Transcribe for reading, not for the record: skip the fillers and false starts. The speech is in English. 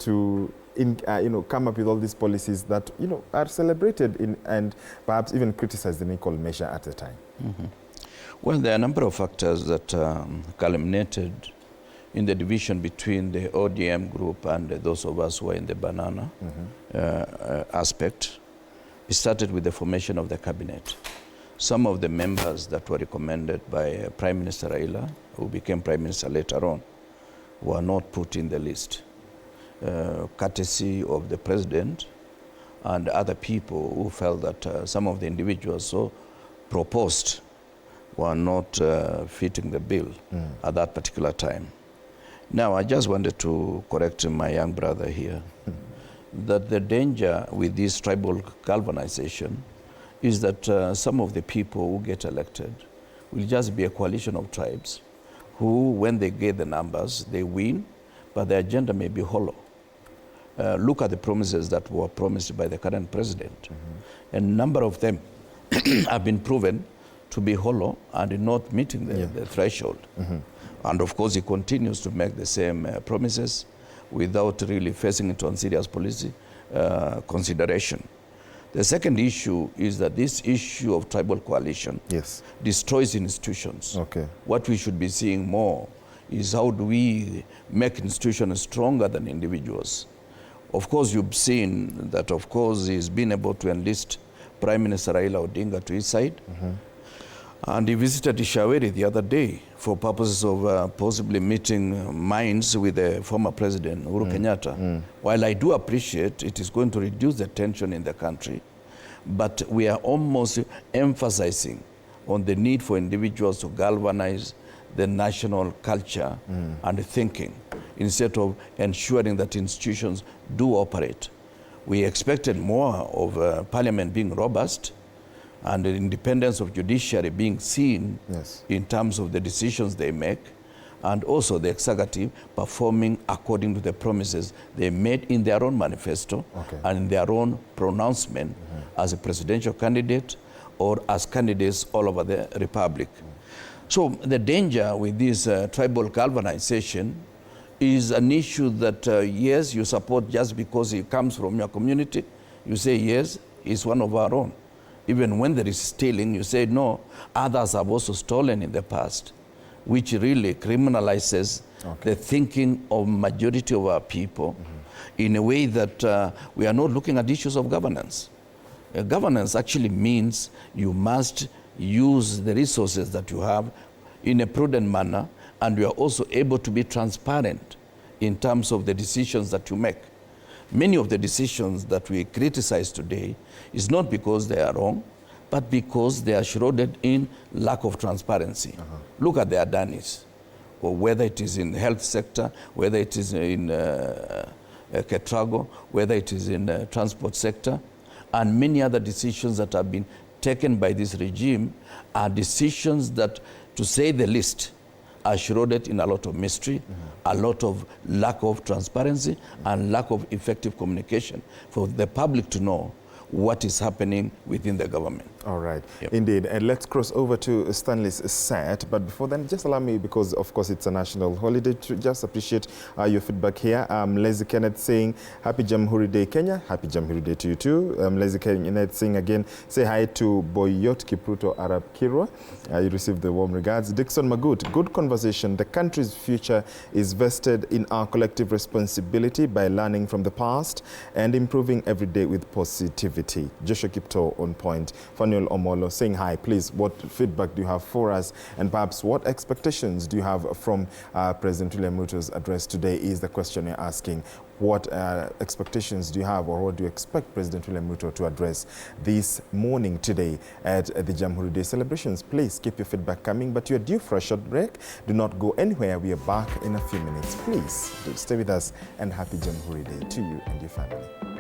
to come up with all these policies that are celebrated and perhaps even criticized in equal measure at the time? Mm-hmm. Well, there are a number of factors that culminated in the division between the ODM group and those of us who are in the banana aspect. It started with the formation of the cabinet. Some of the members that were recommended by Prime Minister Raila, who became Prime Minister later on, were not put in the list, courtesy of the President and other people who felt that some of the individuals so proposed were not fitting the bill at that particular time. Now, I just wanted to correct my young brother here that the danger with this tribal galvanization is that some of the people who get elected will just be a coalition of tribes who, when they get the numbers, they win, but their agenda may be hollow. Look at the promises that were promised by the current president. A number of them have been proven to be hollow and not meeting the threshold. And of course, he continues to make the same promises without really facing into on serious policy consideration. The second issue is that this issue of tribal coalition destroys institutions. What we should be seeing more is how do we make institutions stronger than individuals. Of course, you've seen that, of course, he's been able to enlist Prime Minister Raila Odinga to his side. And he visited Ishaweri the other day for purposes of possibly meeting minds with the former president, Uhuru Kenyatta. While I do appreciate it is going to reduce the tension in the country, but we are almost emphasizing on the need for individuals to galvanize the national culture and thinking instead of ensuring that institutions do operate. We expected more of Parliament being robust and the independence of judiciary being seen in terms of the decisions they make, and also the executive performing according to the promises they made in their own manifesto and in their own pronouncement as a presidential candidate or as candidates all over the republic. So the danger with this tribal galvanization is an issue that, yes, you support just because it comes from your community. You say, yes, it's one of our own. Even when there is stealing, you say, no, others have also stolen in the past, which really criminalizes the thinking of majority of our people in a way that we are not looking at issues of governance. Governance actually means you must use the resources that you have in a prudent manner, and you are also able to be transparent in terms of the decisions that you make. Many of the decisions that we criticize today is not because they are wrong, but because they are shrouded in lack of transparency. Look at the Adanis, or whether it is in the health sector, whether it is in Ketrago, whether it is in the transport sector, and many other decisions that have been taken by this regime are decisions that, to say the least, are shrouded in a lot of mystery, a lot of lack of transparency, and lack of effective communication for the public to know what is happening within the government. All right, indeed. And let's cross over to Stanley's set. But before then, just allow me, because of course it's a national holiday, to just appreciate your feedback here. Leslie Kenneth saying, Happy Jamhuri Day, Kenya. Happy Jamhuri Day to you too. Leslie Kenneth saying again, say hi to Boyot Kipruto Arap Kirwa. You received the warm regards. Dixon Magut, good conversation. The country's future is vested in our collective responsibility by learning from the past and improving every day with positivity. Joshua Kipto on point. Fanuel Omolo saying hi. Please, what feedback do you have for us? And perhaps what expectations do you have from President William Ruto's address today is the question you're asking. What expectations do you have, or what do you expect President William Ruto to address this morning today at the Jamhuri Day celebrations? Please keep your feedback coming, but you're due for a short break. Do not go anywhere. We are back in a few minutes. Please do stay with us, and happy Jamhuri Day to you and your family.